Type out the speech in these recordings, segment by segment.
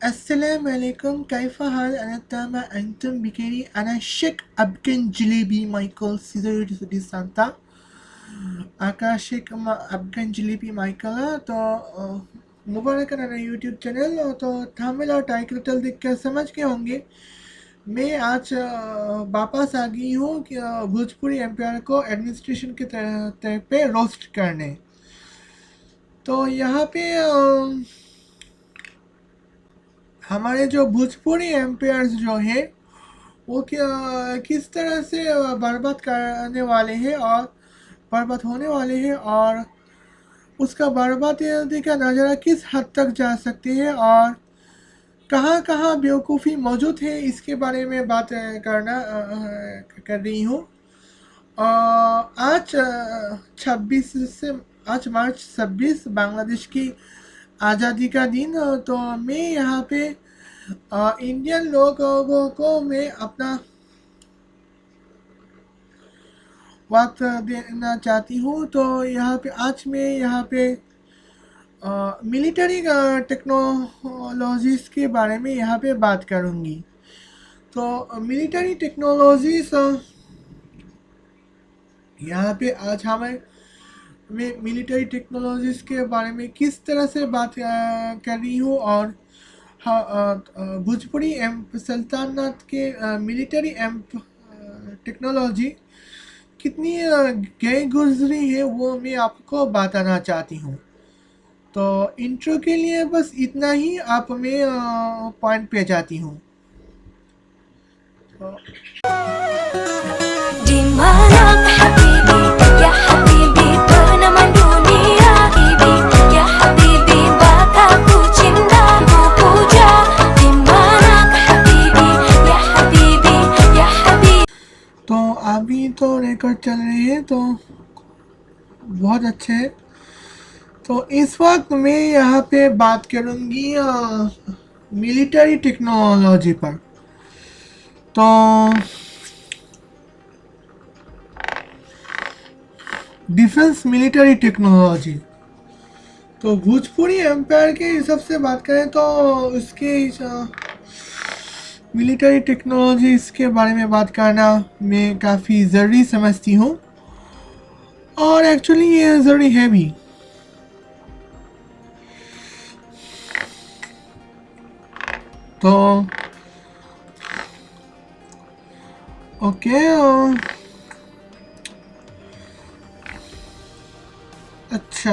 السلام عليكم كيف حال أنا تامة أنتم بخير أنا شيك أبكن جليبي مايكل سيزر دي سانتا आका शेख अफगान जलेबी माइकल है तो मुबारक है ना यूट्यूब चैनल तो थामिल और टाइटल देख कर समझ के होंगे मैं आज वापस आ गई हूँ कि भोजपुरी एम्पायर को एडमिनिस्ट्रेशन के तरफ पे रोस्ट करने तो यहाँ पे हमारे जो भोजपुरी एम्पायर्स जो है वो क्या किस तरह से बर्बाद करने वाले हैं और बर्बाद होने वाले हैं और उसका बर्बादी का नज़ारा किस हद तक जा सकती है और कहाँ कहाँ बेवकूफ़ी मौजूद है इसके बारे में बात कर रही हूँ। आज 26 से आज मार्च 26 बांग्लादेश की आज़ादी का दिन तो मैं यहाँ पे इंडियन लोगों को मैं अपना वक्त देना चाहती हूँ तो यहाँ पे आज मैं यहाँ पे मिलिट्री टेक्नोलॉजीज़ के बारे में यहाँ पे बात करूँगी। तो मिलिट्री टेक्नोलॉजीज़ यहाँ पे आज मैं मिलिट्री टेक्नोलॉजीज़ के बारे में किस तरह से बात कर रही हूँ और भोजपुरी एम्प सल्तनत के मिलिट्री एम्प टेक्नोलॉजी कितनी गई गुजरी है वो मैं आपको बताना चाहती हूँ। तो इंट्रो के लिए बस इतना ही आप मैं पॉइंट पे जाती हूँ। तो Dimana habibi ya habibi pernah mendunia habibi ya habibi baka ku cinta ku puja dimana habibi ya habibi ya habibi तो अभी तो रिकॉर्ड चल रही है तो बहुत अच्छे है। तो इस वक्त मैं यहाँ पे बात करूँगी मिलिट्री टेक्नोलॉजी पर। तो डिफेंस मिलिट्री टेक्नोलॉजी तो भोजपुरी एम्पायर के हिसाब से बात करें तो उसके मिलिट्री टेक्नोलॉजी इसके बारे में बात करना मैं काफ़ी ज़रूरी समझती हूँ और एक्चुअली ये ज़रूरी है भी। तो ओके अच्छा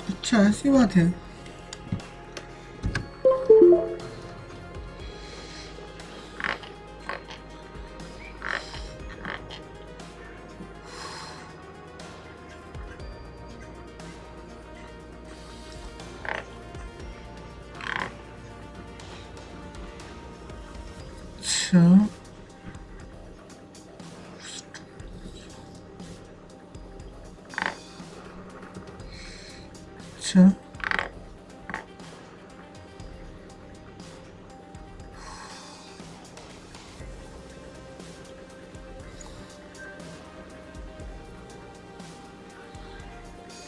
अच्छा ऐसी बात है। अच्छा अच्छा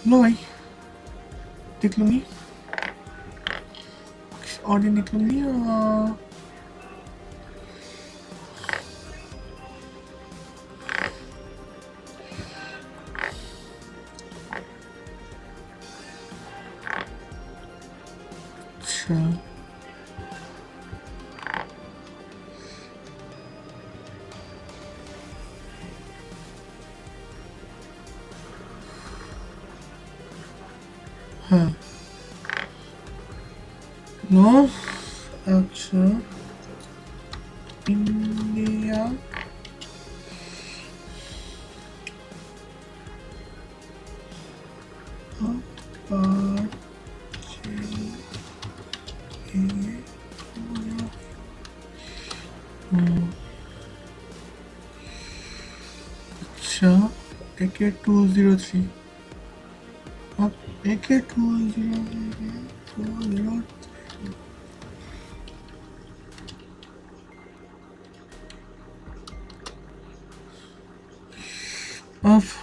लो भाई देख लूँगी ऑडियो देख लूँगी अच्छा हाँ नो अच्छा इंडिया अच्छा AK-203 अब AK-203 of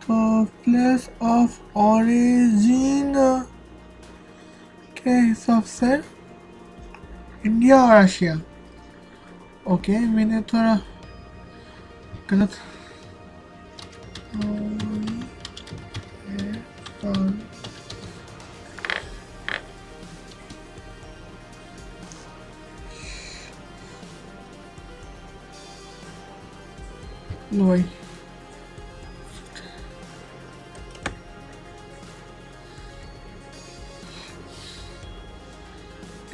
तो प्लेस ऑफ ओरिजिन के हिसाब से इंडिया और रशिया। ओके, मैंने थोड़ा गलत लो भाई,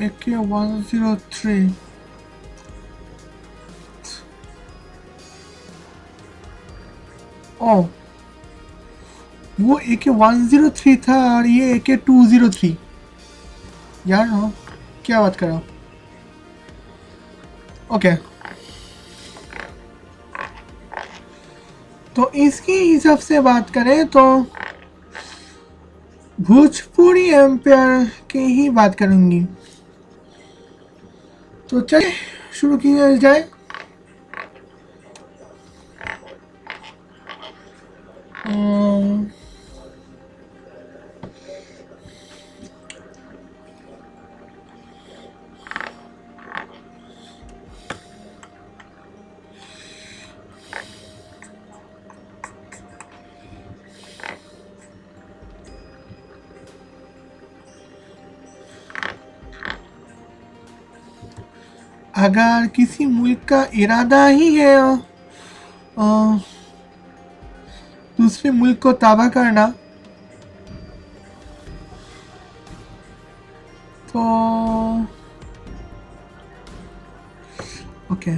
AK-103 ओ, वो AK-103 था और ये AK-203 यार। हाँ, क्या बात कर रहा हूँ। ओके, तो इसके हिसाब से बात करें तो भोजपुरी एम्पायर की ही बात करूंगी। तो चलिए शुरू किया जाए। अगर किसी मुल्क का इरादा ही है दूसरे मुल्क को तबाह करना, तो ओके,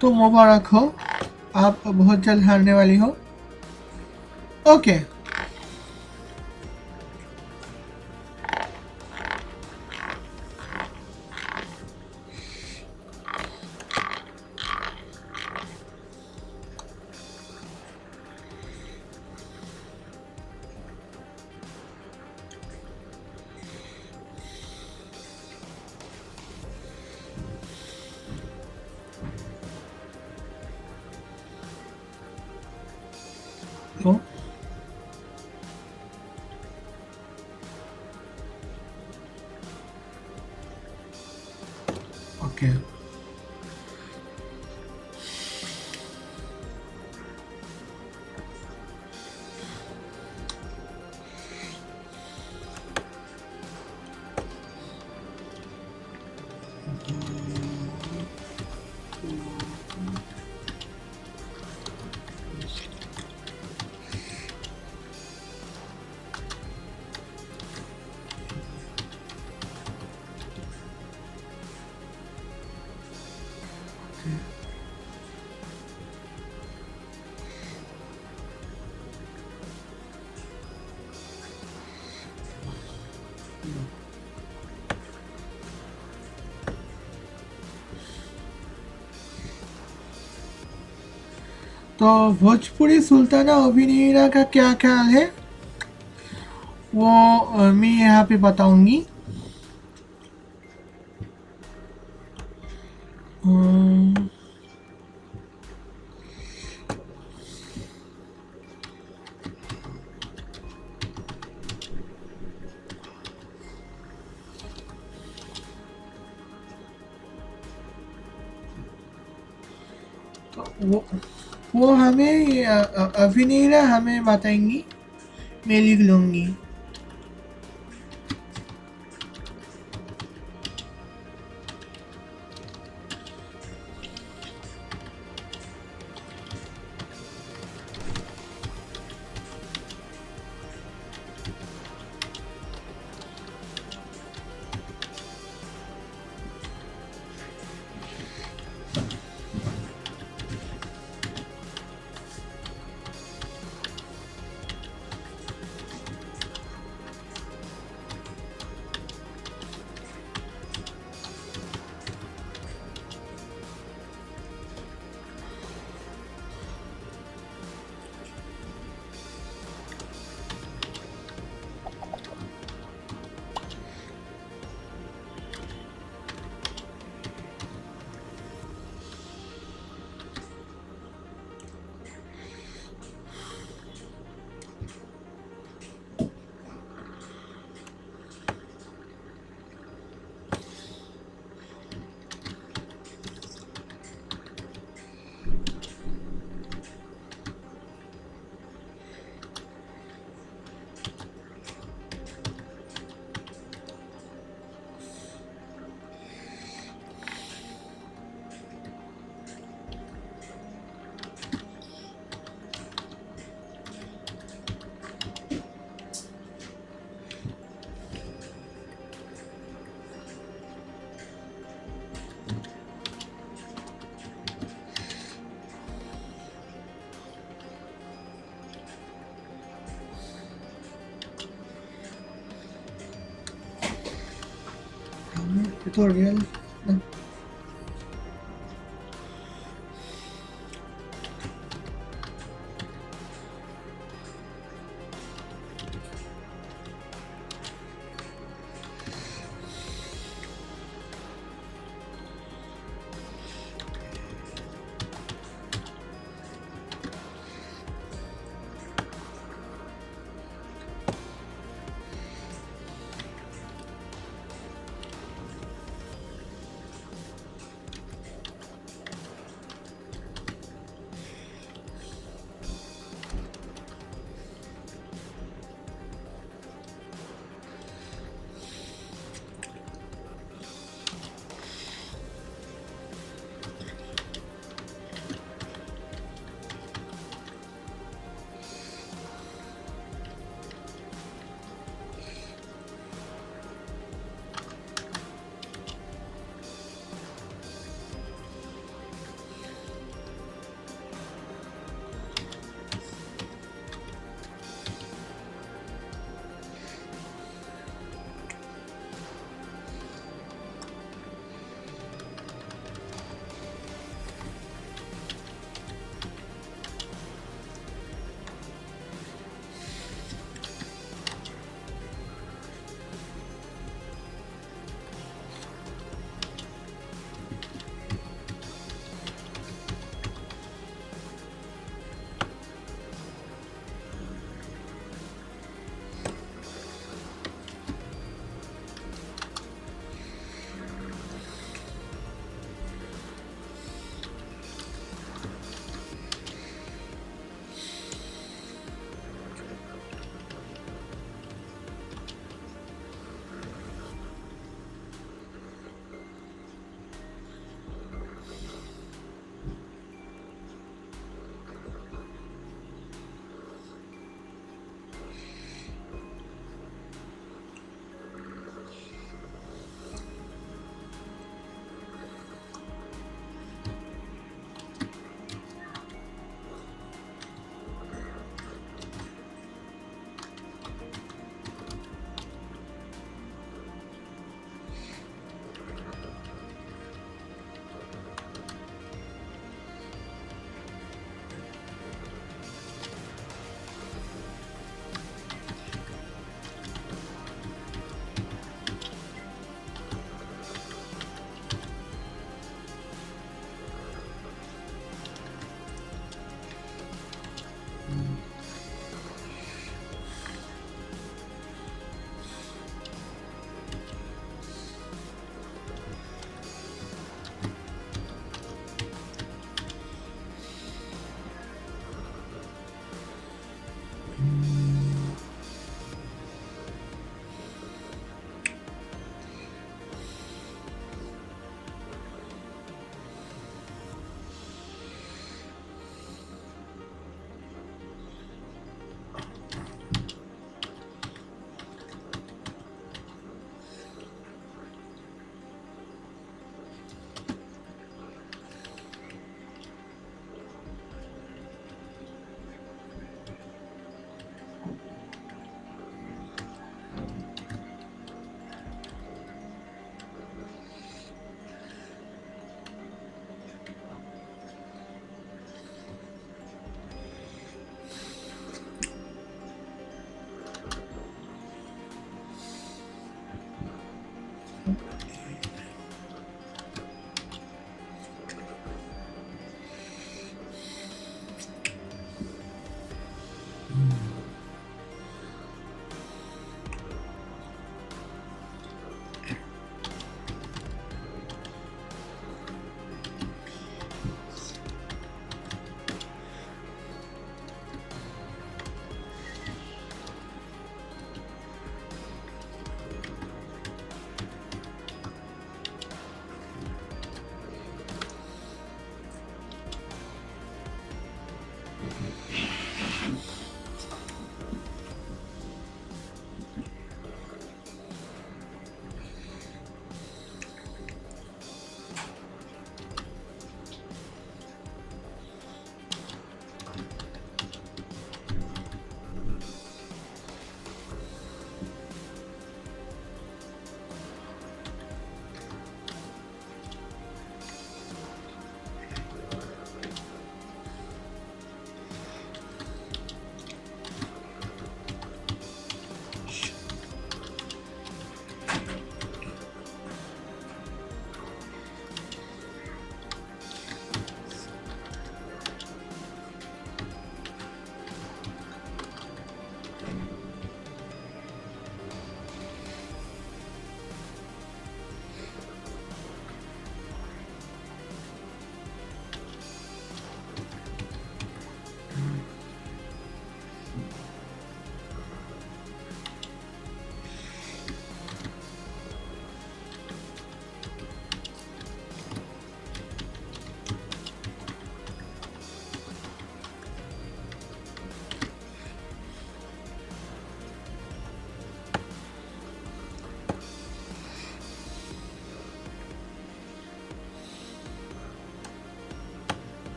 तो मुबारक हो, आप बहुत जल्द हारने वाली हो। ओके, तो ओके, तो भोजपुरी सुल्ताना अभिनेरा का क्या ख्याल है वो मैं यहाँ पे बताऊंगी। तो वो हमें अभिनेरा हमें बताएंगी, मैं लिख लूँगी। tutorial na.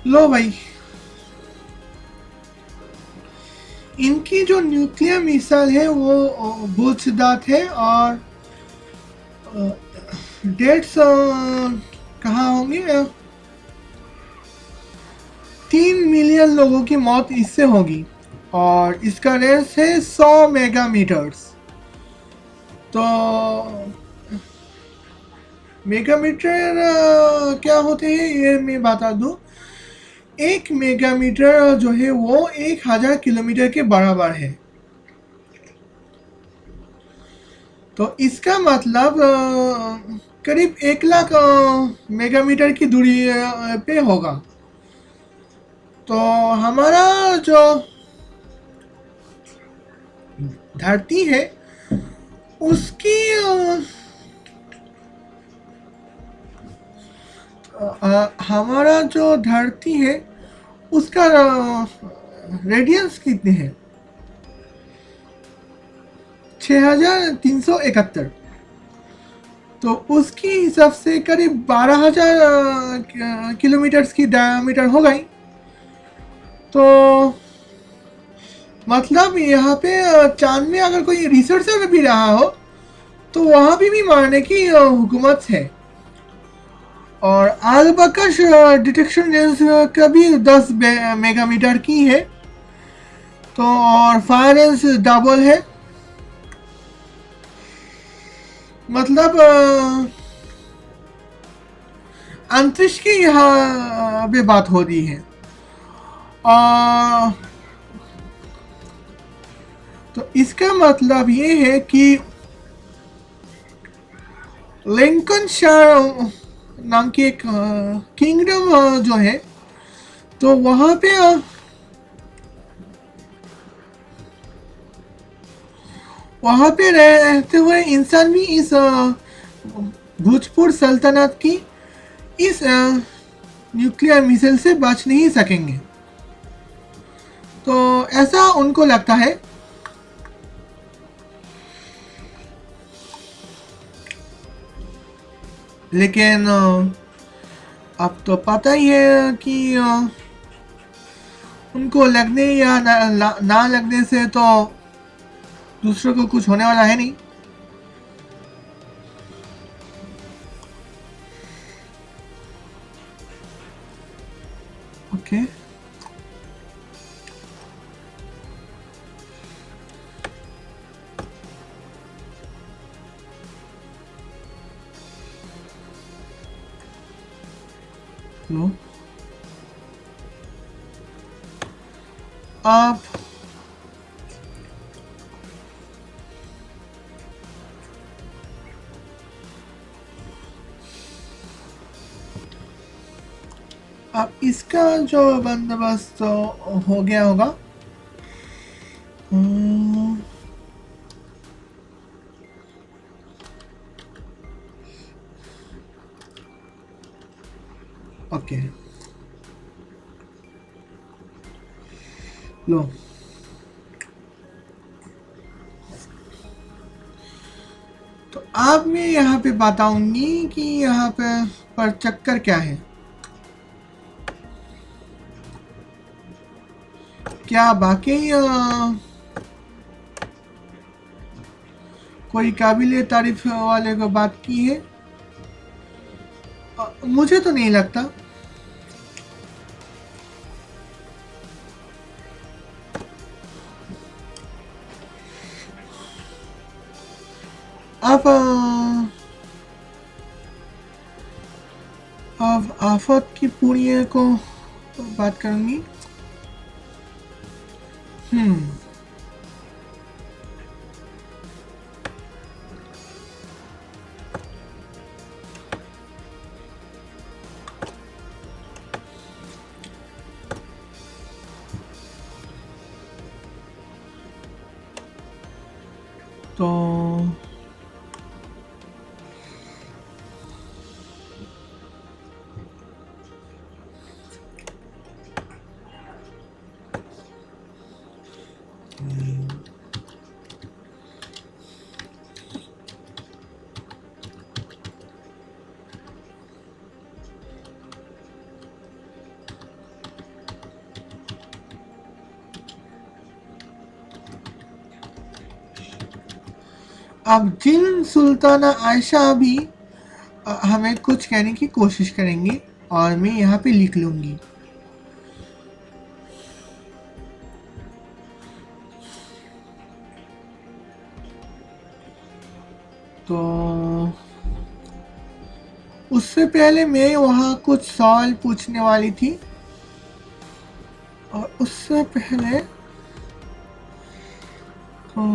लो भाई, इनकी जो न्यूक्लियर मिसाइल है वो बोझदार है और डेट्स कहाँ होंगे, 3 मिलियन लोगों की मौत इससे होगी और इसका रेंज है 100 मेगामीटर्स। तो मेगामीटर क्या होते हैं ये मैं बता दूं। 1 मेगामीटर जो है वो 1000 किलोमीटर के बराबर है। तो इसका मतलब करीब 1 लाख मेगामीटर की दूरी पे होगा। तो हमारा जो धरती है उसकी हमारा जो धरती है उसका रेडियंस कितने हैं, 6371। तो उसकी हिसाब से करीब 12,000 किलोमीटर्स की डायमीटर होगा ही। तो मतलब यहाँ पे चांद में अगर कोई रिसर्चर भी रहा हो तो वहाँ भी मारने की हुकूमत है। और आलबकश डिटेक्शन रेंज का भी 10 मेगामीटर की है। तो और फायर रेंज डबल है। मतलब अंतरिक्ष की यहाँ पे बात हो रही है। तो इसका मतलब ये है कि लिंकनशायर नाम की एक किंगडम जो है, तो वहाँ पे रहते हुए इंसान भी इस भोजपुर सल्तनत की इस न्यूक्लियर मिसाइल से बच नहीं सकेंगे। तो ऐसा उनको लगता है। लेकिन अब तो पता ही है कि उनको लगने या ना लगने से तो दूसरों को कुछ होने वाला है नहीं। ओके, लो आप अब इसका जो बंदोबस्त हो गया होगा। ओके, लो तो अब मैं यहाँ पे बताऊंगी कि यहाँ पे पर चक्कर क्या है। क्या बाकी कोई काबिल तारीफ वाले को बात की है? मुझे तो नहीं लगता। अब आफत की पुण्य को बात करूंगी। तो अब जिन सुल्ताना आयशा भी हमें कुछ कहने की कोशिश करेंगी और मैं यहाँ पे लिख लूँगी। तो उससे पहले मैं वहाँ कुछ सवाल पूछने वाली थी और उससे पहले तो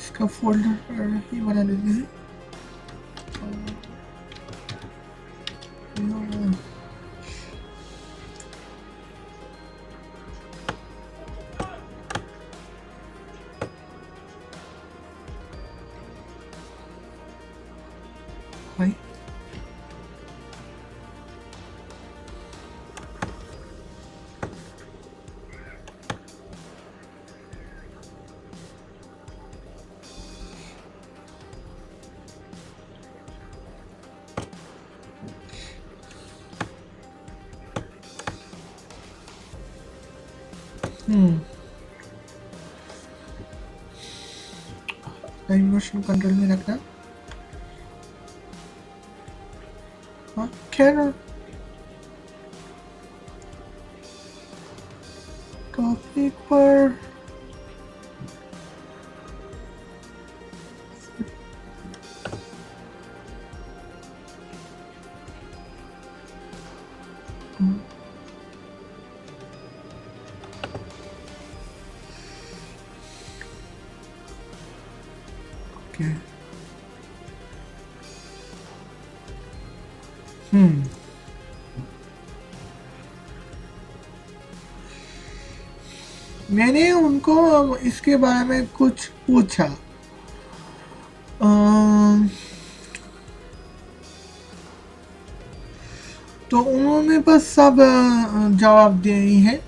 इसका फोल्डर ही बना देते हैं। भाई इमोशन कंट्रोल में रखना। हाँ खैर टॉपिक पर ओके मैंने उनको इसके बारे में कुछ पूछा। तो उन्होंने बस सब जवाब दिए ही है।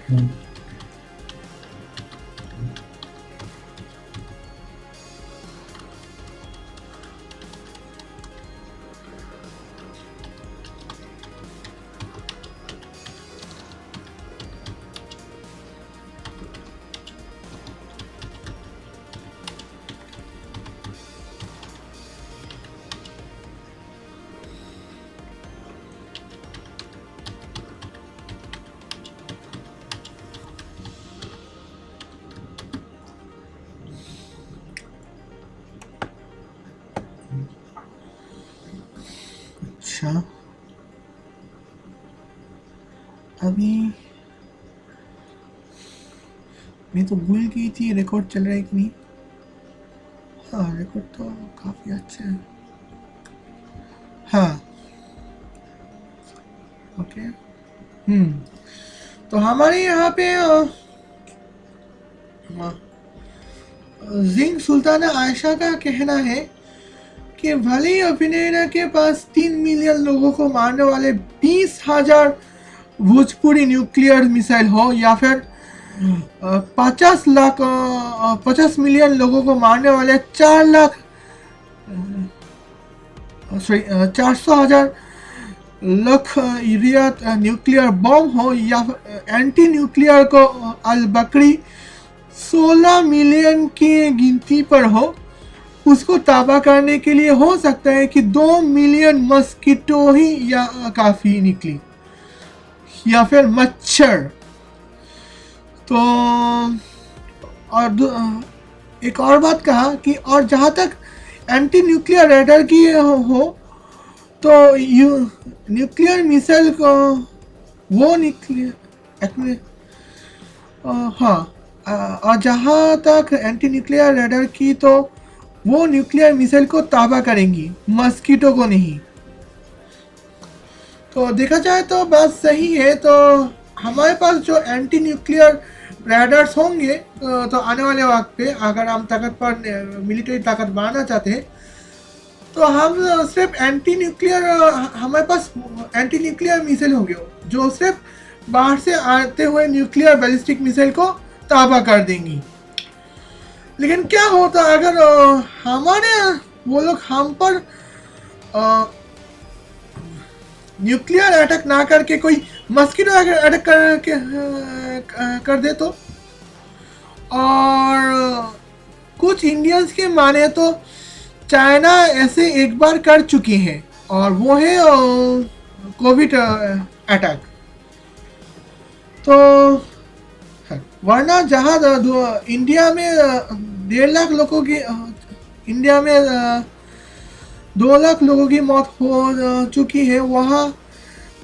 अच्छा, अभी मैं तो भूल गई थी रिकॉर्ड चल रहा है कि नहीं। हाँ, रिकॉर्ड तो काफ़ी अच्छा है। हाँ, ओके। तो हमारे यहाँ पे जिंग सुल्ताना आयशा का कहना है कि भले ही अभिनेता के पास 3 मिलियन लोगों को मारने वाले 20,000 भोजपुरी न्यूक्लियर मिसाइल हो या फिर 50 मिलियन लोगों को मारने वाले 400,000 लाख यूरिया न्यूक्लियर बम हो या एंटी न्यूक्लियर को अल बकरी 16 मिलियन की गिनती पर हो, उसको ताबा करने के लिए हो सकता है कि 2 मिलियन मस्कीटो ही या काफ़ी निकली या फिर मच्छर। तो और एक और बात कहा कि और जहाँ तक एंटी न्यूक्लियर रेडर की हो तो न्यूक्लियर मिसाइल को वो न्यूक्लियर हाँ, और जहाँ तक एंटी न्यूक्लियर रेडर की तो वो न्यूक्लियर मिसाइल को ताबा करेंगी, मस्कीटो को नहीं। तो देखा जाए तो बात सही है। तो हमारे पास जो एंटी न्यूक्लियर रेडर्स होंगे तो आने वाले वक्त पे अगर हम ताकत पर मिलिट्री ताकत बढ़ाना चाहते हैं तो हम सिर्फ एंटी न्यूक्लियर हमारे पास एंटी न्यूक्लियर मिसाइल होंगे जो सिर्फ बाहर से आते हुए न्यूक्लियर बैलिस्टिक मिसाइल को ताबा कर देंगी। लेकिन क्या होता अगर हमारे वो लोग हम पर न्यूक्लियर अटैक ना करके कोई मस्कीटो अटैक कर दे तो। और कुछ इंडियंस के माने तो चाइना ऐसे एक बार कर चुकी है और वो है कोविड अटैक। तो वरना जहाँ इंडिया में 1.5 लाख लोगों की इंडिया में 2 लाख लोगों की मौत हो चुकी है, वहाँ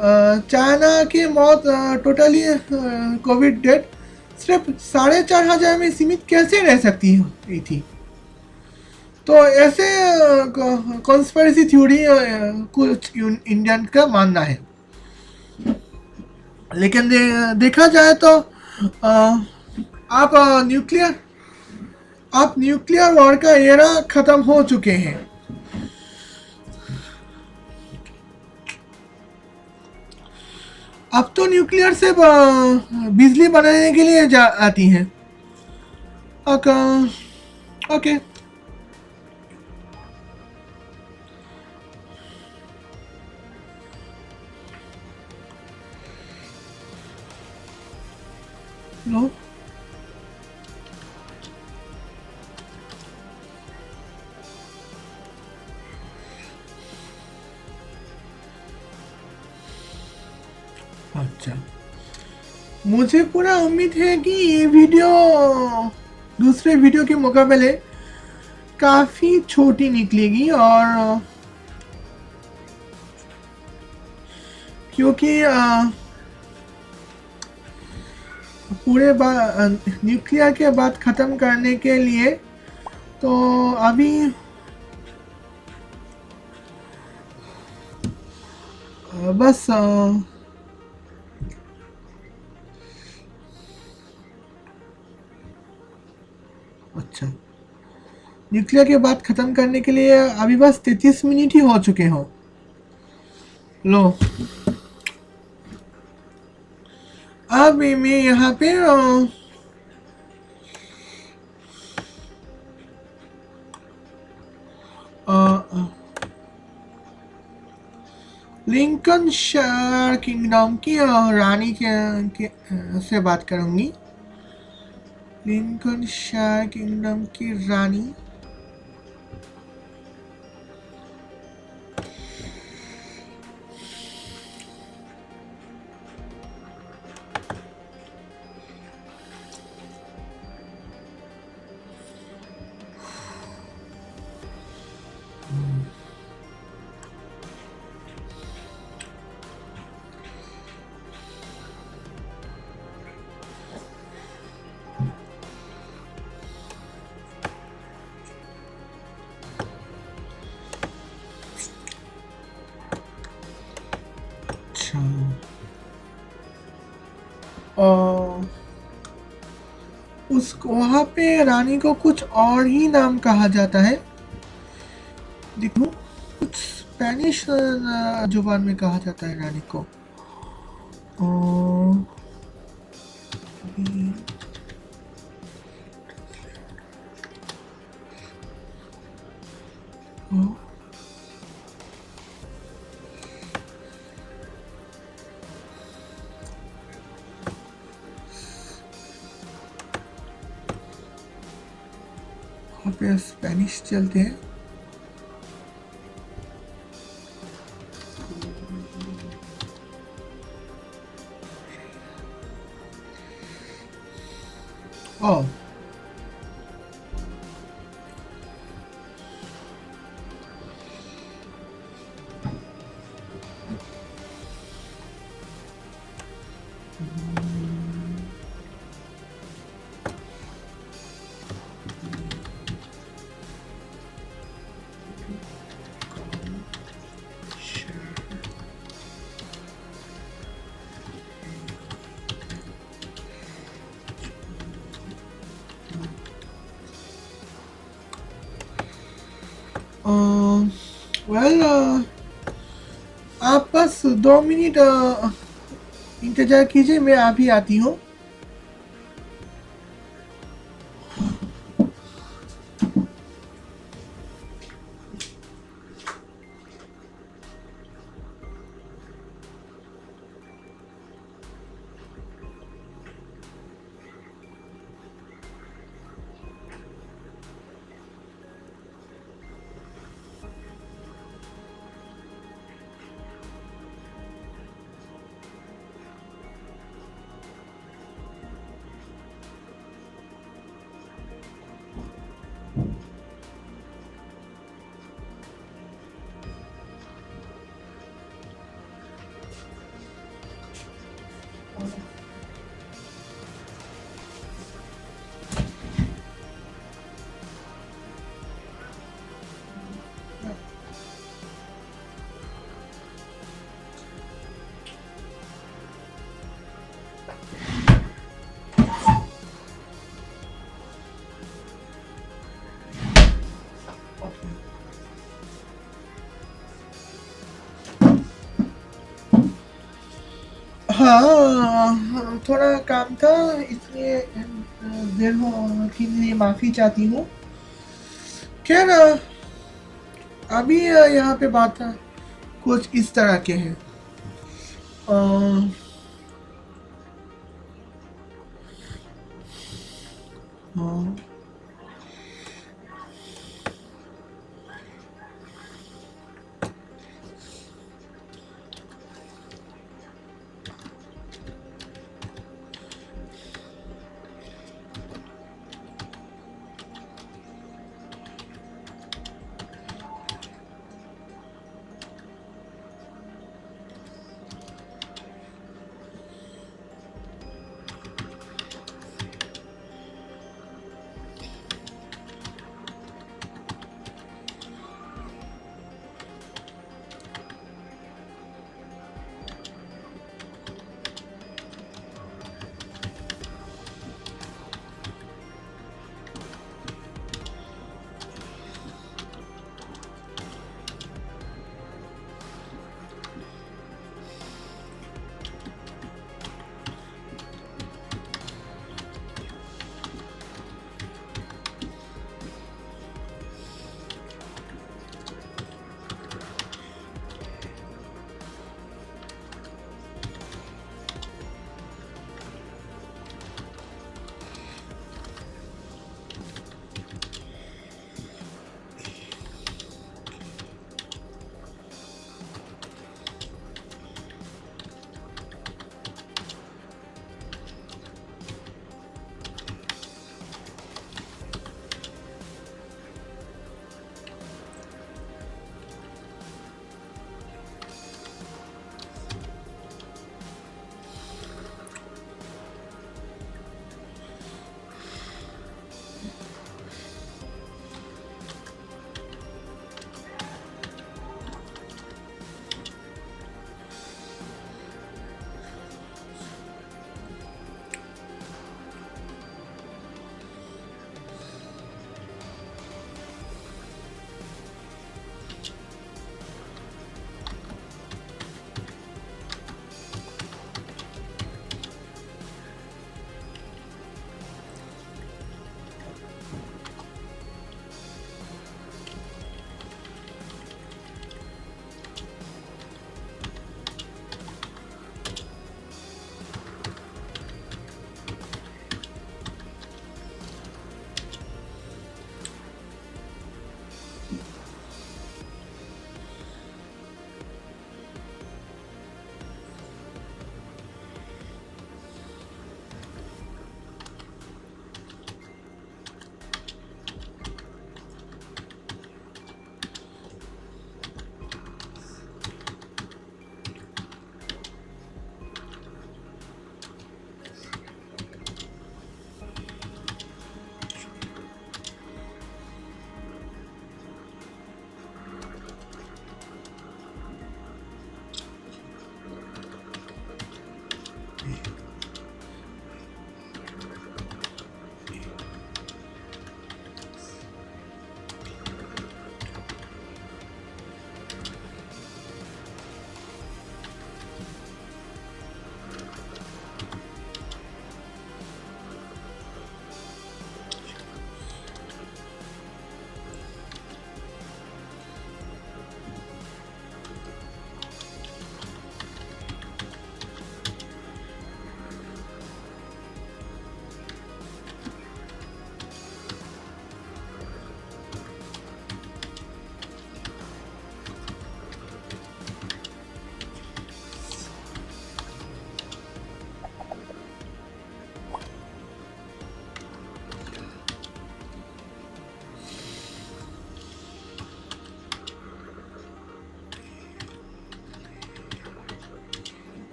चाइना की मौत टोटली कोविड डेथ सिर्फ 4,500 में सीमित कैसे रह सकती थी। तो ऐसे कॉन्स्पिरेसी थ्योरी कुछ इंडियन का मानना है। लेकिन देखा जाए तो आप न्यूक्लियर वॉर का एरा खत्म हो चुके हैं। अब तो न्यूक्लियर से बिजली बनाने के लिए आती हैं। ओके नो अच्छा, मुझे पूरा उम्मीद है कि ये वीडियो दूसरे वीडियो के मुकाबले काफ़ी छोटी निकलेगी और क्योंकि पूरे न्यूक्लियर के बात ख़त्म करने के लिए तो अभी बस अच्छा, न्यूक्लियर के बात ख़त्म करने के लिए अभी बस 33 मिनट ही हो चुके हो। लो अब मैं यहाँ पे लिंकनशायर किंगडम की रानी से बात करूंगी। लिंकनशायर किंगडम की रानी। अच्छा, उस वहां पे रानी को कुछ और ही नाम कहा जाता है। देखो, कुछ स्पेनिश जुबान में कहा जाता है रानी को। अ, वहाँ पे स्पेनिश चलते हैं। ओ, वेल, आप बस 2 मिनट इंतजार कीजिए, मैं अभी आती हूँ। हाँ, थोड़ा काम था, इसलिए देर के लिए माफ़ी चाहती हूँ। खैर, अभी यहाँ पे बात कुछ इस तरह के हैं। अ, हाँ,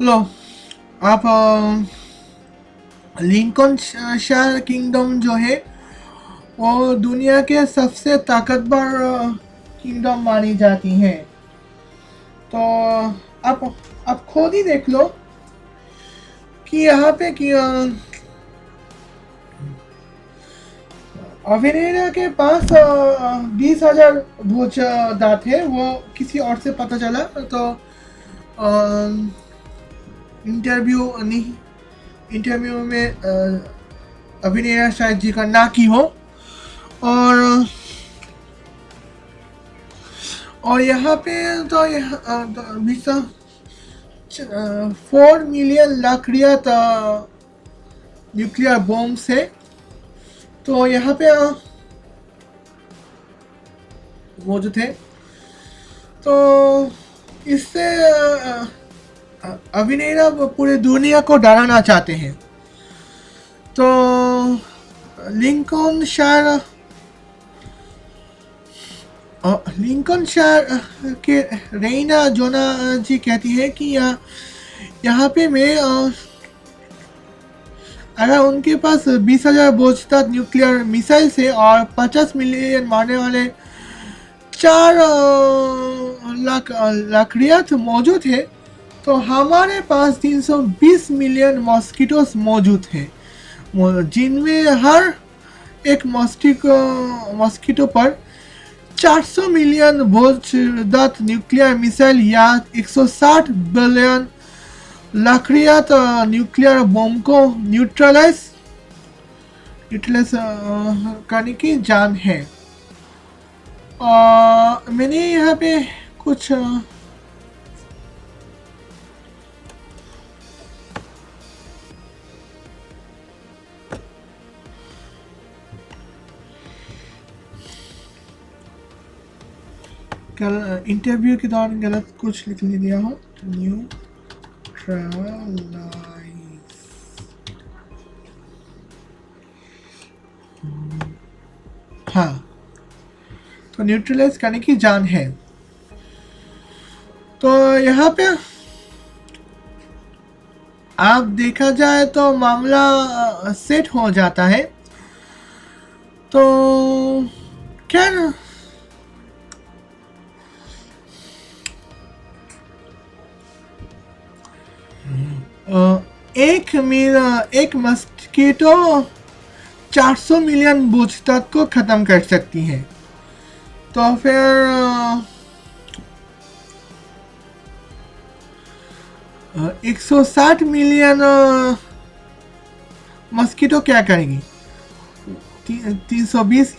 लो, आप लिंकन शायर किंगडम जो है वो दुनिया के सबसे ताकतवर किंगडम मानी जाती है। तो आप आप खुद ही देख लो कि यहाँ पे कि अविनेरा के पास 20,000 भोज दांत है, वो किसी और से पता चला तो इंटरव्यू नहीं, इंटरव्यू में अविनेरा शायद जी का ना की हो। और यहाँ पे तो 4 मिलियन लकड़ियाँ न्यूक्लियर बॉम्ब से, तो यहाँ पे मौजूद है। तो इससे अविनेरा पूरे दुनिया को डराना चाहते हैं। तो लिंकन शायर के रेना जोना जी कहती है कि यहाँ पे मैं अगर उनके पास 20,000 बोझदार न्यूक्लियर मिसाइल से और 50 मिलियन मारने वाले 4 लाख लकड़ियाँ मौजूद है, तो हमारे पास 320 मिलियन मॉस्किटोस मौजूद है, जिनमें हर एक मॉस्किटो पर 400 मिलियन बोझदार न्यूक्लियर मिसाइल या 160 बिलियन लकड़ियाँ न्यूक्लियर बम को न्यूट्रलाइज करने की जान है। मैंने यहाँ पे कुछ कल इंटरव्यू के दौरान गलत कुछ लिख दिया हो। हाँ, तो न्यूट्रलाइज करने की जान है। तो यहाँ पे आप देखा जाए तो मामला सेट हो जाता है। तो क्या एक मस्कीटो 400 मिलियन बोझदार को ख़त्म कर सकती है। तो फिर 160 मिलियन मस्कीटो क्या करेगी? 320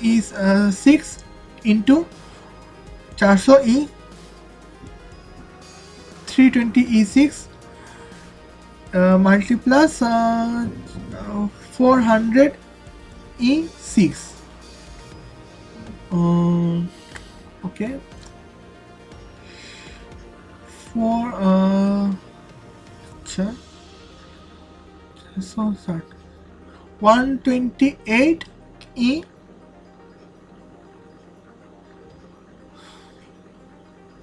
6 इंटू 400 ई 320 E6 multiplies 400 E6. Okay. 128 E.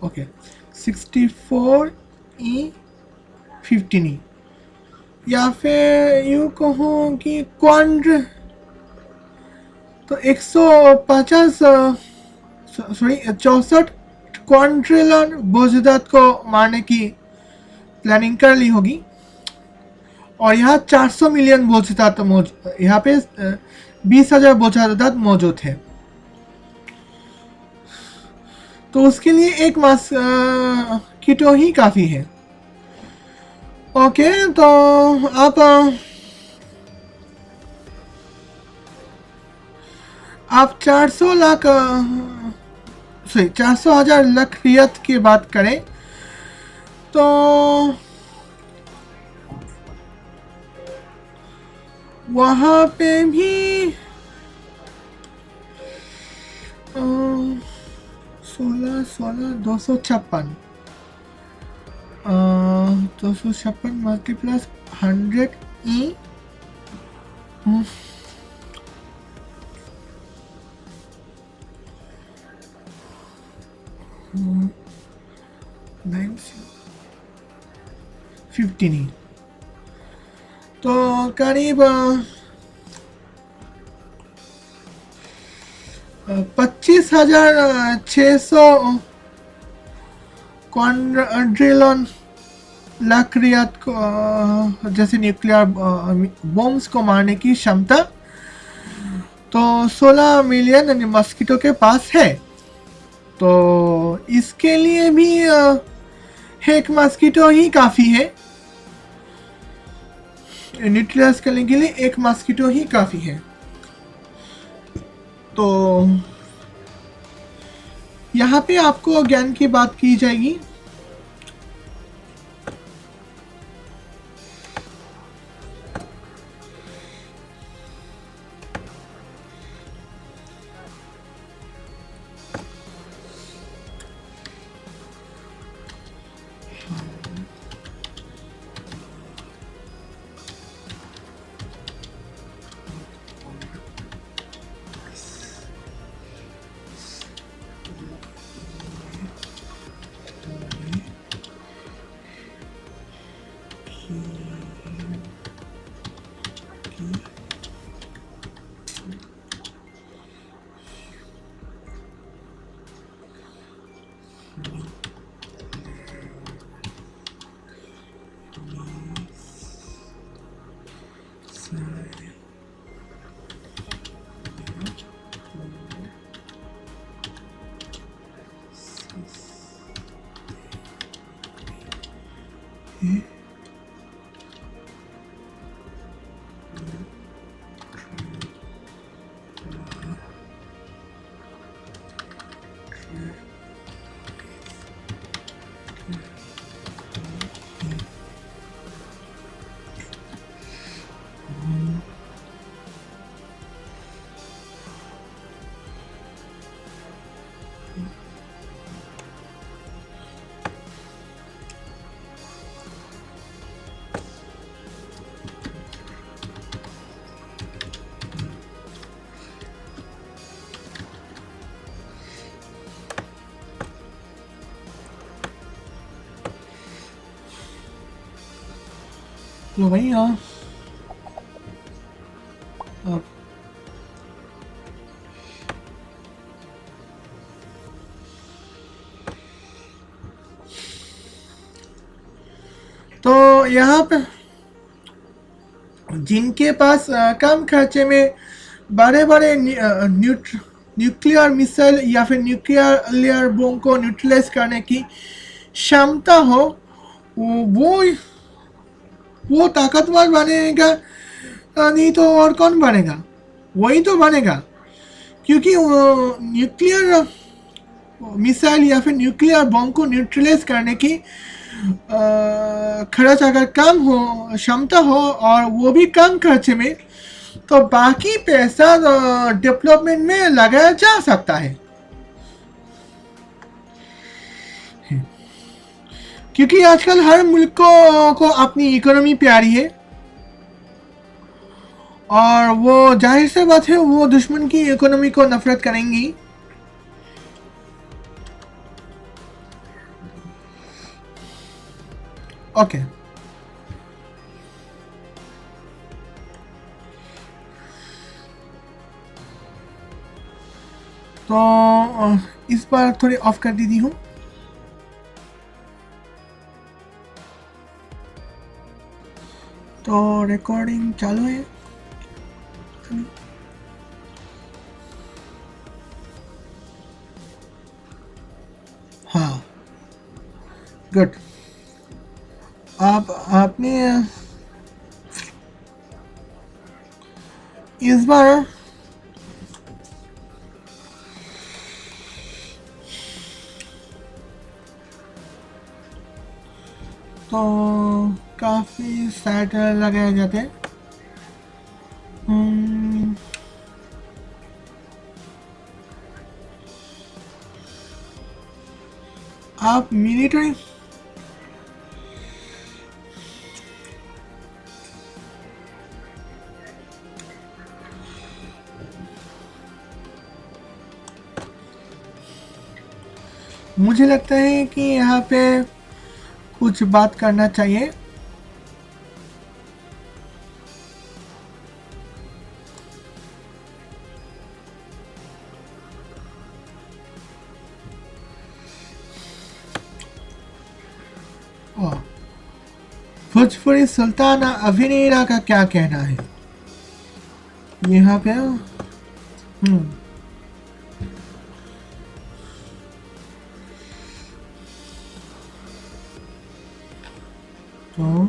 Okay. 64 E 15 E. या फिर यूँ कहूँ कि क्वाड्र तो 64 क्वाड्रिलियन बोझदार को मारने की प्लानिंग कर ली होगी। और यहाँ 400 मिलियन बोझदार तो यहाँ पे 20,000 बोझदार मौजूद है। तो उसके लिए एक मस्कीटो ही काफ़ी है। ओके, तो आप 400,000 लकड़ियत की बात करें तो वहाँ पे भी 256 मल्टीप्लस 100 E 9 15 ही, तो करीब 25,600 क्वाड्रिलियन लाख रियात को जैसे न्यूक्लियर बॉम्ब्स को मारने की क्षमता तो 16 मिलियन मस्किटो के पास है। तो इसके लिए भी एक मस्किटो ही काफ़ी है, न्यूट्रलाइज करने के लिए एक मस्किटो ही काफ़ी है। तो यहाँ पे आपको ज्ञान की बात की जाएगी। लो भाई अब तो यहाँ पे जिनके पास कम खर्चे में बड़े बड़े न्यूक्लियर मिसाइल या फिर न्यूक्लियर बम को न्यूट्रलाइज करने की क्षमता हो, वो ताकतवर बनेगा, नहीं तो और कौन बनेगा? वही तो बनेगा, क्योंकि न्यूक्लियर मिसाइल या फिर न्यूक्लियर बम को न्यूट्रलाइज करने की खर्च अगर कम हो, क्षमता हो और वो भी कम खर्चे में, तो बाकी पैसा डेवलपमेंट में लगाया जा सकता है। क्योंकि आजकल हर मुल्क को अपनी इकोनॉमी प्यारी है और वो जाहिर सी बात है वो दुश्मन की इकोनॉमी को नफरत करेंगी। ओके तो इस बार थोड़ी ऑफ कर दी हूँ। तो रिकॉर्डिंग चालू है। हाँ गुड। आपने इस बार तो काफ़ी साइट लगाए जाते हैं। आप मिलिट्री मुझे लगता है कि यहाँ पे कुछ बात करना चाहिए। और भोजपुरी सुल्ताना अभिनेरा का क्या कहना है यहाँ पे? तो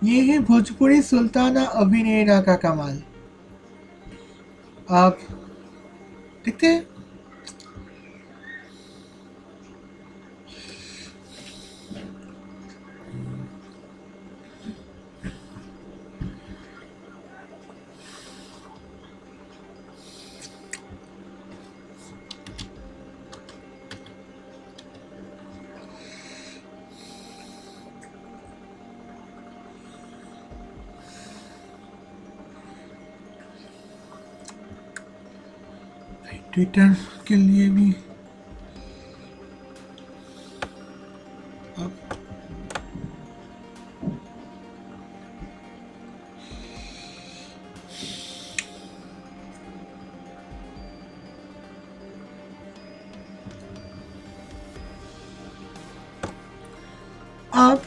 ये है भोजपुरी सुल्ताना अभिनयना का कमाल। आप देखते हैं। ट्विटर के लिए भी आप आप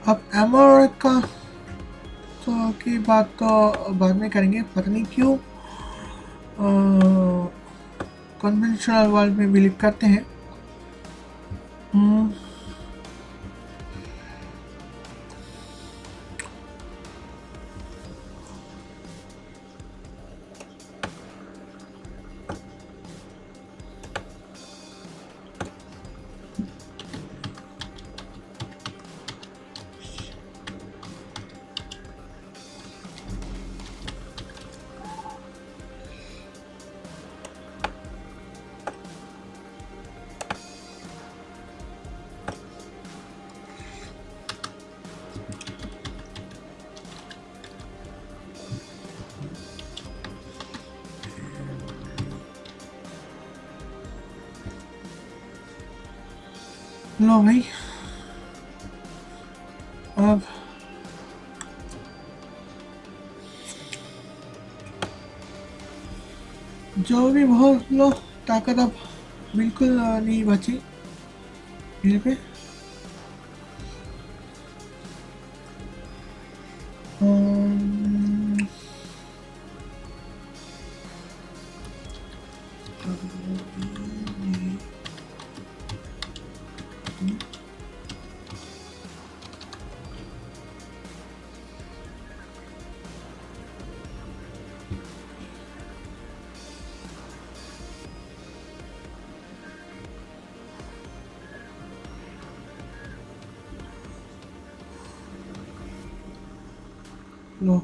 अब एमर का तो की बात तो बाद में करेंगे। पता नहीं क्यों कन्वेंशनल वर्ल्ड में बिलीव करते हैं। हम्म, लो भाई अब जो भी बहुत लो ताकत अब बिल्कुल नहीं बची मेरे पे। अम्म, लो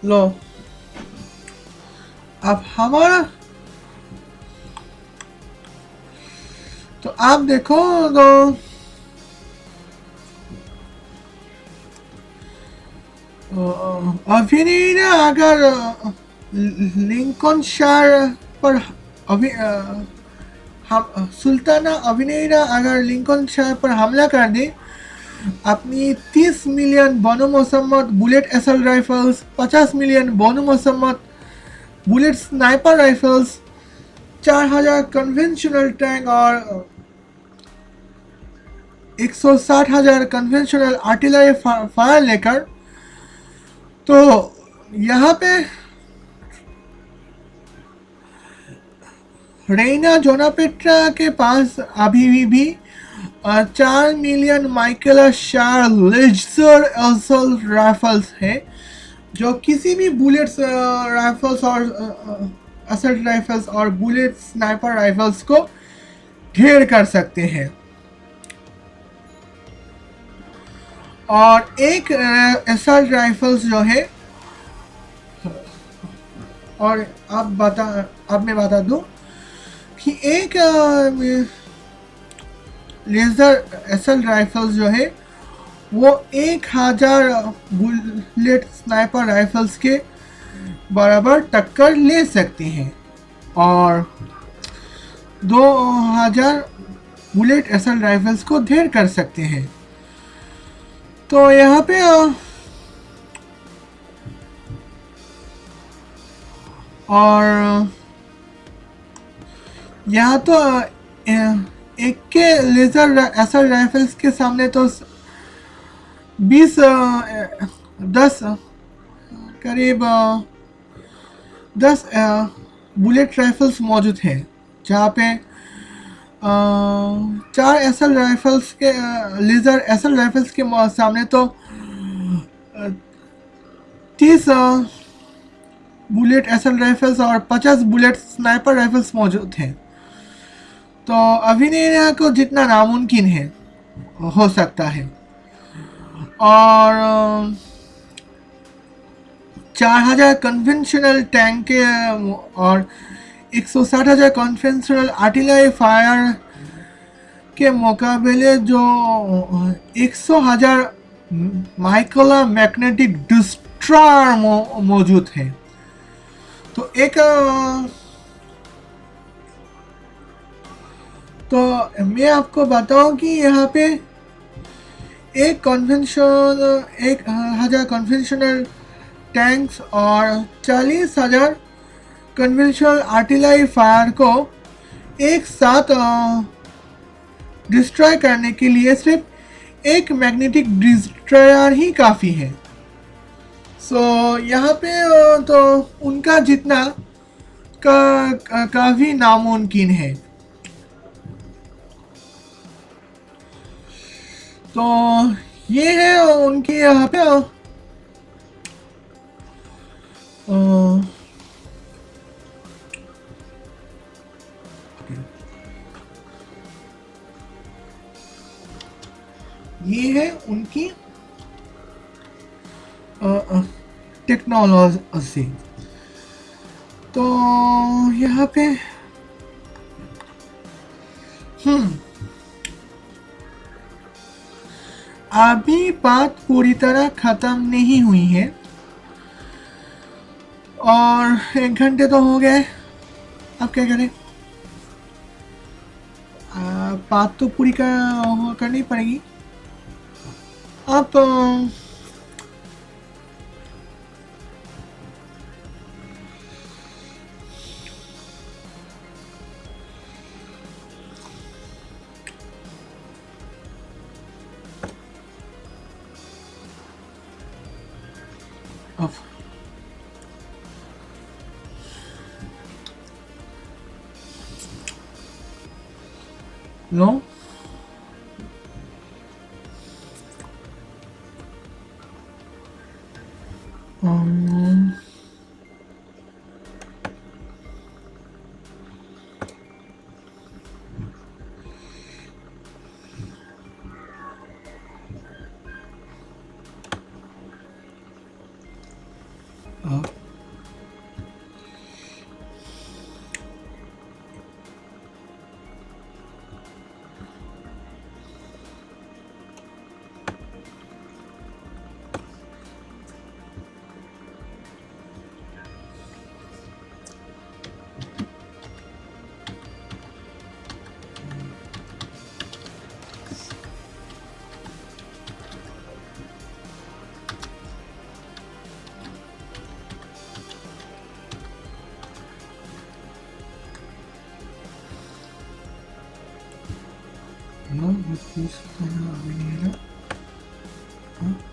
लो, अब हमारा तो आप देखो तो अभी ना अगर लिंकनशायर पर अभी हम सुल्ताना अभिनेरा अगर लिंकनशायर पर हमला कर दे, अपनी 30 मिलियन बनो मोहम्मद बुलेट एसएल राइफल्स, 50 मिलियन बनो मोहम्मद bullet sniper rifles, 4000 conventional tank और 160,000 कन्वेंशनल आर्टिलरी फायर लेकर, तो यहाँ पे रेना जोनापेट्रा के पास अभी भी 4 मिलियन माइकल शार लेजर एसएल राइफल्स है, जो किसी भी बुलेट्स राइफल्स और असल्ट राइफल्स और बुलेट स्नाइपर राइफल्स को ढेर कर सकते हैं। और एक असल्ट राइफल्स जो है, और अब मैं बता दूं कि एक लेजर असल्ट राइफल्स जो है वो 1000 बुलेट स्नाइपर राइफल्स के बराबर टक्कर ले सकते हैं और 2000 बुलेट असल्ट राइफल्स को ढेर कर सकते हैं। तो यहाँ पे और यहाँ तो एक के लेजर असल्ट राइफल्स के सामने तो 10 बुलेट राइफल्स मौजूद हैं, जहाँ पे 4 एसएल राइफल्स के लेजर एसएल राइफल्स के सामने तो 30 बुलेट एसएल राइफल्स और 50 बुलेट स्नाइपर राइफल्स मौजूद हैं। तो अभिनेता को जितना नामुमकिन है हो सकता है। और 4000 कन्वेंशनल टैंक के और 160,000 कन्वेंशनल आर्टिलरी फायर के मुकाबले जो 100,000 माइकला मैग्नेटिक डिस्ट्रॉयर मौजूद है। तो तो मैं आपको बताऊं कि यहाँ पे 1000 कन्वेंशनल टैंक्स और 40,000 कन्वेंशनल आर्टिलरी फायर को एक साथ डिस्ट्रॉय करने के लिए सिर्फ एक मैग्नेटिक डिस्ट्रॉयर ही काफ़ी है। यहाँ पे तो उनका जितना काफ़ी नामुमकिन है। तो ये है उनकी यहाँ पे ये है उनकी टेक्नोलॉजी। तो यहाँ पे अभी बात पूरी तरह ख़त्म नहीं हुई है और 1 घंटे तो हो गए। अब क्या करें, बात तो पूरी करनी पड़ेगी। अब no No, with this vanilla. Huh?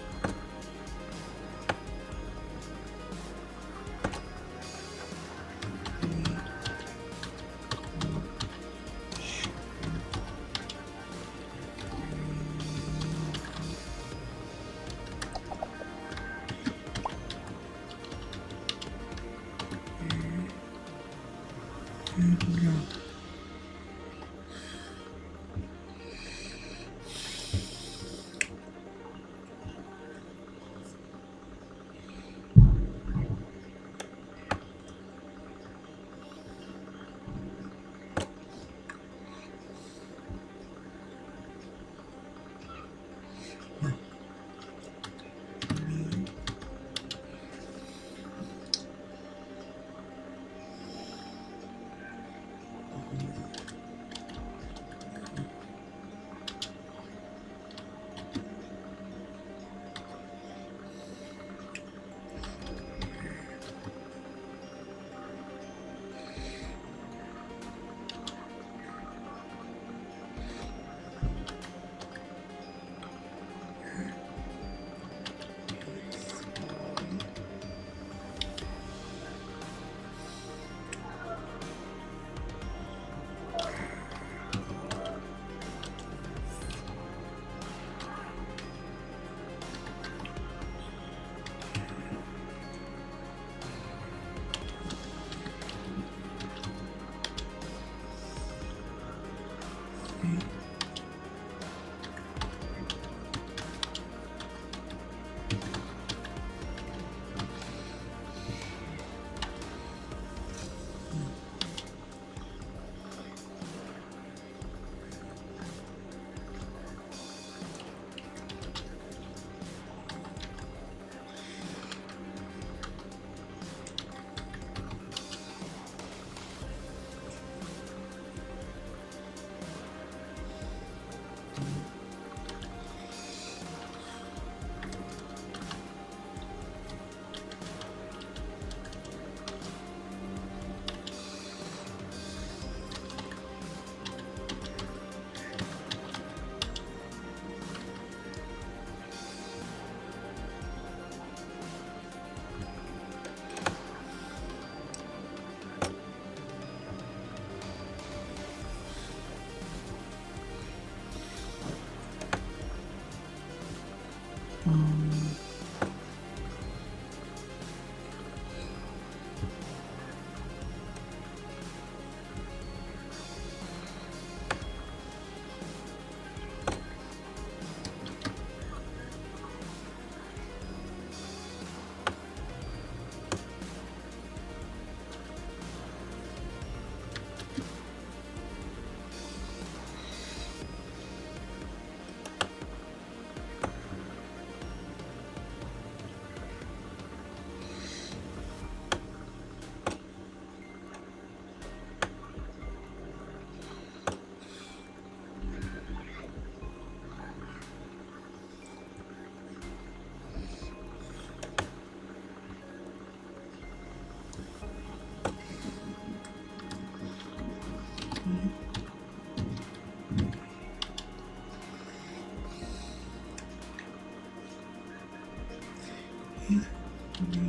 Yeah.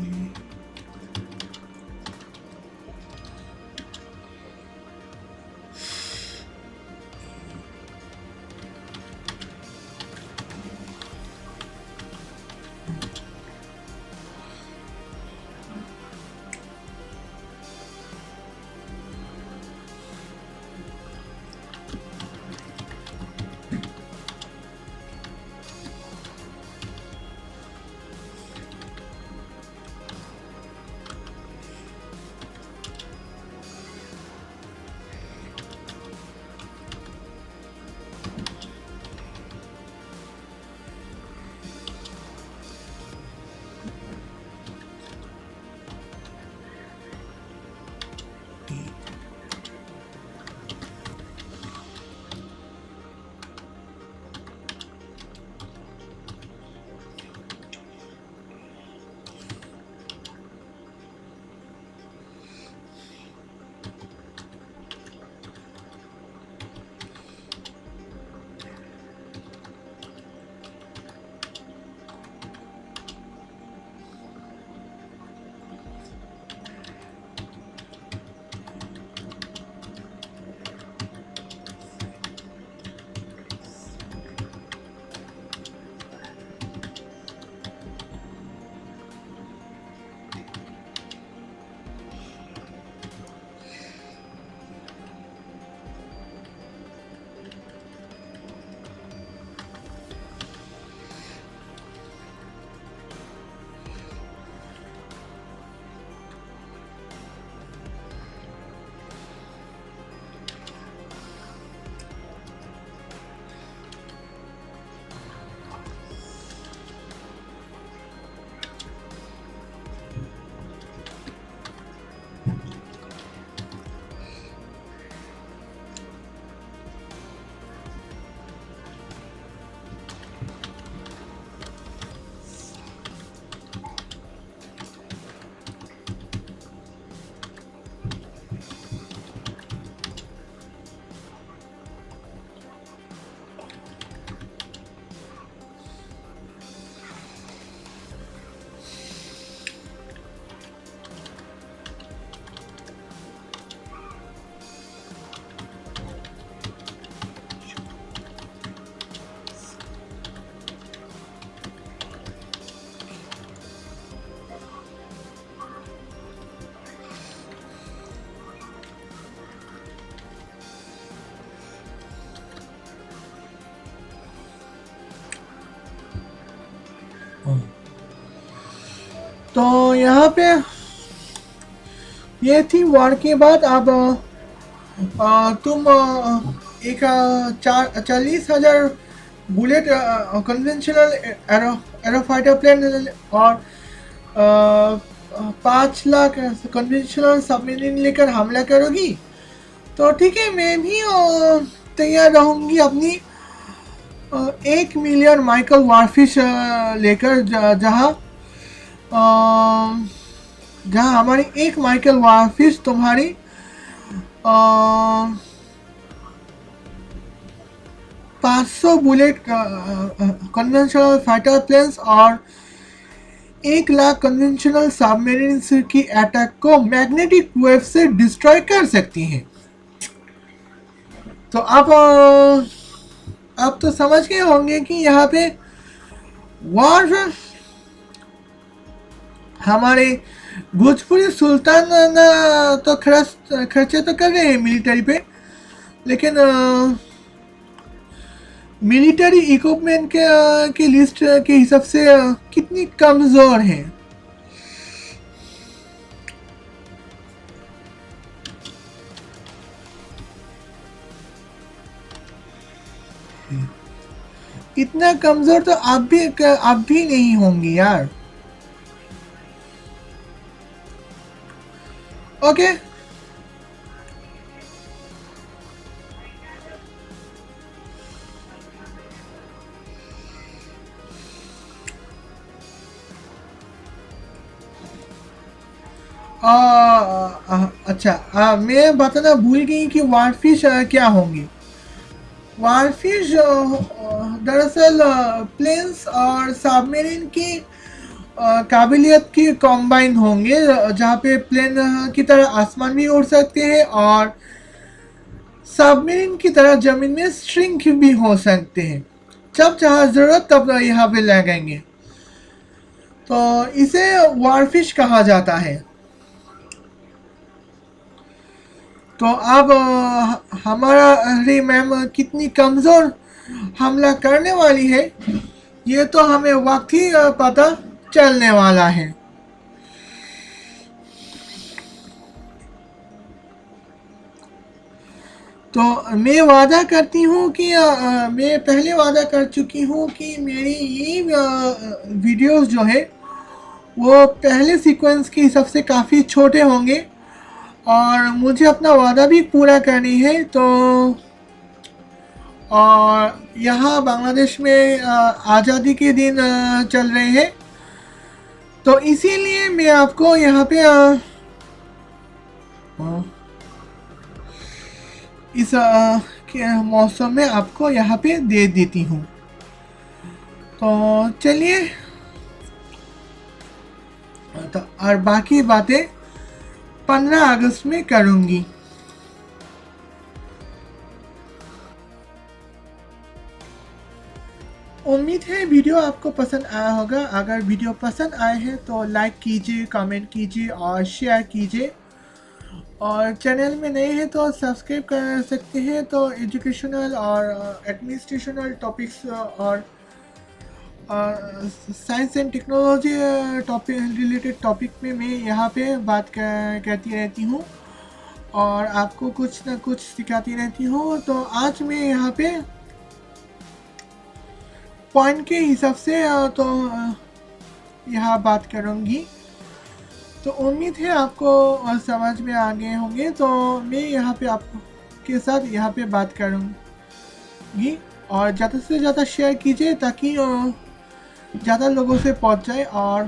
यहाँ पे ये थी वॉर के बाद। अब तुम एक 40,000 बुलेट कन्वेंशनल एरोफाइटर प्लेन और 5 लाख कन्वेंशनल सबमरीन लेकर हमला करोगी तो ठीक है, मैं भी तैयार रहूँगी अपनी 1 मिलियन माइकल वारफिश लेकर, जहाँ हमारी 1 माइकल वारफिश तुम्हारी 500 बुलेट कन्वेंशनल फाइटर प्लेन्स और 1 लाख कन्वेंशनल सबमरीन की अटैक को मैग्नेटिक वेव से डिस्ट्रॉय कर सकती हैं। तो आप तो समझ गए होंगे कि यहाँ पे वॉर हमारे भोजपुरी सुल्तान तो खर्चे तो कर रहे हैं मिलिट्री पे, लेकिन मिलिट्री इक्विपमेंट के लिस्ट के हिसाब से कितनी कमज़ोर है। इतना कमज़ोर तो आप भी नहीं होंगी यार। ओके अच्छा, मैं बताना भूल गई कि वारफिश क्या होंगी। वारफिश दरअसल प्लेन्स और सबमरीन की काबिलियत की कॉम्बाइन होंगे, जहाँ पे प्लेन की तरह आसमान भी उड़ सकते हैं और सबमरीन की तरह ज़मीन में श्रिंक भी हो सकते हैं। जब जहाँ ज़रूरत तब यहाँ पे लगेंगे, तो इसे वारफिश कहा जाता है। तो अब हमारा अरे मैम कितनी कमज़ोर हमला करने वाली है, ये तो हमें वक्त ही पता चलने वाला है। तो मैं वादा करती हूँ कि मैं पहले वादा कर चुकी हूँ कि मेरी ये वीडियोस जो है वो पहले सीक्वेंस के हिसाब से काफ़ी छोटे होंगे और मुझे अपना वादा भी पूरा करनी है। तो और यहाँ बांग्लादेश में आज़ादी के दिन चल रहे हैं, तो इसीलिए मैं आपको यहाँ पे इस मौसम में आपको यहाँ पे दे देती हूँ। तो चलिए, तो और बाकी बातें 15 अगस्त में करूँगी। उम्मीद है वीडियो आपको पसंद आया होगा। अगर वीडियो पसंद आए हैं तो लाइक कीजिए, कमेंट कीजिए और शेयर कीजिए। और चैनल में नए हैं तो सब्सक्राइब कर सकते हैं। तो एजुकेशनल और एडमिनिस्ट्रेशनल टॉपिक्स और science and technology related topic में मैं यहाँ पे बात करती रहती हूँ और आपको कुछ ना कुछ सिखाती रहती हूँ। तो आज मैं यहाँ पे पॉइंट के हिसाब से तो यहाँ बात करूँगी। तो उम्मीद है आपको समझ में आ गए होंगे। तो मैं यहाँ पे आपके साथ यहाँ पे बात करूँगी और ज़्यादा से ज़्यादा शेयर कीजिए ताकि ज़्यादा लोगों से पहुँच जाए। और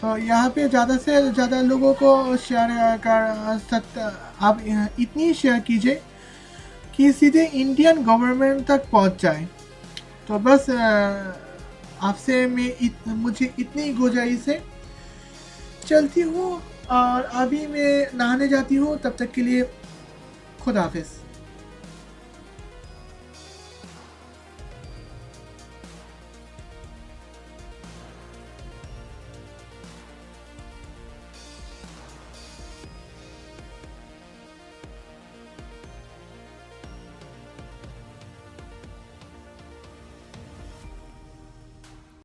तो यहाँ पे ज़्यादा से ज़्यादा लोगों को शेयर कर सकते, आप इतनी शेयर कीजिए कि सीधे इंडियन गवर्नमेंट तक पहुँच जाए। तो बस आपसे मुझे इतनी गुजारिश है। चलती हूँ और अभी मैं नहाने जाती हूँ, तब तक के लिए खुदा हाफिज़।